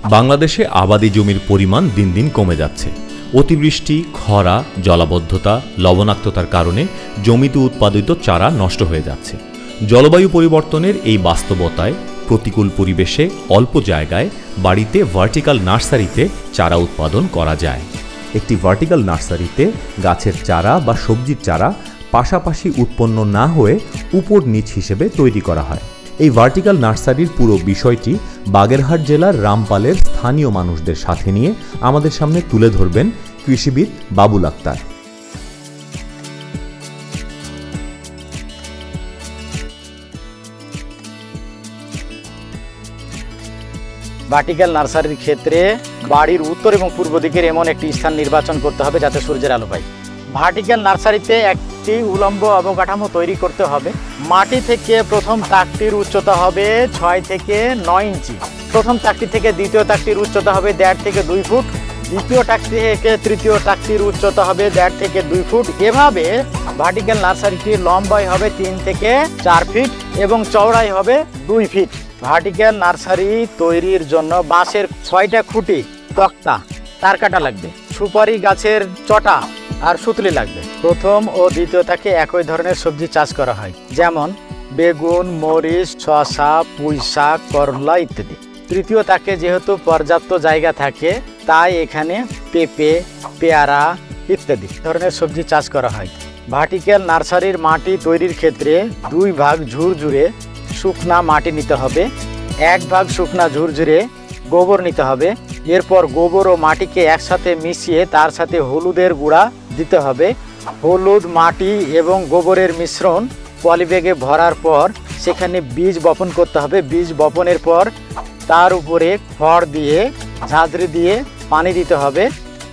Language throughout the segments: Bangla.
বাংলাদেশে আবাদি জমির পরিমাণ দিন দিন কমে যাচ্ছে। অতিবৃষ্টি, খরা, জলাবদ্ধতা, লবণাক্ততার কারণে জমিতে উৎপাদিত চারা নষ্ট হয়ে যাচ্ছে। জলবায়ু পরিবর্তনের এই বাস্তবতায় প্রতিকূল পরিবেশে অল্প জায়গায় বাড়িতে ভার্টিক্যাল নার্সারিতে চারা উৎপাদন করা যায়। একটি ভার্টিক্যাল নার্সারিতে গাছের চারা বা সবজির চারা পাশাপাশি উৎপন্ন না হয়ে উপর নিচ হিসেবে তৈরি করা হয়। এই ভার্টিক্যাল নার্সারির পুরো বিষয়টি বাগেরহাট জেলার রামপালের স্থানীয় মানুষদের সাথে নিয়ে আমাদের সামনে তুলে ধরবেন কৃষিবিদ বাবুল আক্তার। ভার্টিক্যাল নার্সারির ক্ষেত্রে বাড়ির উত্তর এবং পূর্ব দিকের এমন একটি স্থান নির্বাচন করতে হবে যাতে সূর্যের আলো পায়। ভার্টিক্যাল নার্সারিতে একটি উলম্ব অবকাঠামো তৈরি করতে হবে। মাটি থেকে প্রথম তাকটির উচ্চতা হবে 6 থেকে 9 ইঞ্চি। প্রথম তাকটি থেকে দ্বিতীয় তাকটির উচ্চতা হবে 1.5 থেকে 2 ফুট। দ্বিতীয় তাকটি থেকে তৃতীয় তাকটির উচ্চতা হবে 1.5 থেকে 2 ফুট। এভাবে ভার্টিক্যাল নার্সারিটির লম্বাই হবে 3 থেকে 4 ফিট এবং চওড়াই হবে 2 ফিট। ভার্টিক্যাল নার্সারি তৈরির জন্য বাঁশের 6টা খুঁটি, তক্তা, তার কাটা লাগবে, সুপারি গাছের চটা আর সুতলি লাগবে। প্রথম ও দ্বিতীয় তাকে একই ধরনের সবজি চাষ করা হয়, যেমন বেগুন, মরিচ, শসা, পুঁই শাক, করলা ইত্যাদি। তৃতীয় তাকে যেহেতু পর্যাপ্ত জায়গা থাকে তাই এখানে পেঁপে, পেয়ারা ইত্যাদি ধরনের সবজি চাষ করা হয়। ভার্টিক্যাল নার্সারির মাটি তৈরির ক্ষেত্রে 2 ভাগ ঝুরঝুরে শুকনা মাটি নিতে হবে, 1 ভাগ শুকনা ঝুরঝুরে গোবর নিতে হবে। এরপর গোবর ও মাটিকে একসাথে মিশিয়ে তার সাথে হলুদের গুঁড়া দিতে হবে। হলুদ, মাটি এবং গোবরের মিশ্রণ পলিব্যাগে ভরার পর সেখানে বীজ বপন করতে হবে। বীজ বপনের পর তার উপরে খড় দিয়ে, ঝাঁঝরি দিয়ে পানি দিতে হবে।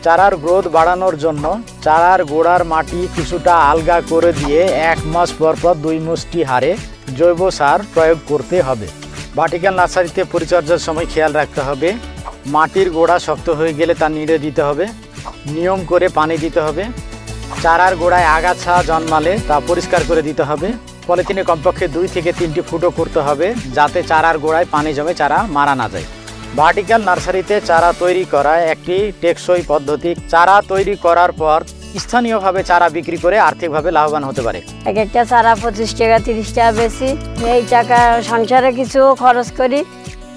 চারার গ্রোথ বাড়ানোর জন্য চারার গোড়ার মাটি কিছুটা আলগা করে দিয়ে 1 মাস পর 2 মুষ্টি হারে জৈব সার প্রয়োগ করতে হবে। ভার্টিক্যাল নার্সারিতে পরিচর্যার সময় খেয়াল রাখতে হবে, মাটির গোড়া শক্ত হয়ে গেলে তা নিড়ে দিতে হবে, নিয়ম করে পানি দিতে হবে। চারার গোড়ায় আগাছা জন্মালে তা পরিষ্কার করে দিতে হবে। পলিথিনে কমপক্ষে 2 থেকে 3টি ফুটো করতে হবে যাতে চারার গোড়ায় পানি জমে চারা মারা না যায়। ভার্টিক্যাল নার্সারিতে চারা তৈরি করা একটি টেকসই পদ্ধতি। চারা তৈরি করার পর স্থানীয়ভাবে চারা বিক্রি করে আর্থিকভাবে লাভবান হতে পারে। এক একটা চারা 25 টাকা 30 টাকা বেশি। এই টাকা সংসারে কিছু খরচ করি,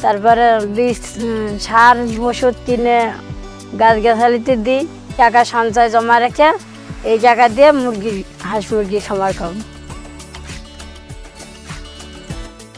তারপরে বীজ, সার, ওষুধ কিনে গাছগাছালিতে দিই। টাকা সঞ্চয় জমা রেখে এই টাকা দিয়ে হাঁস মুরগি খাবার খাবো।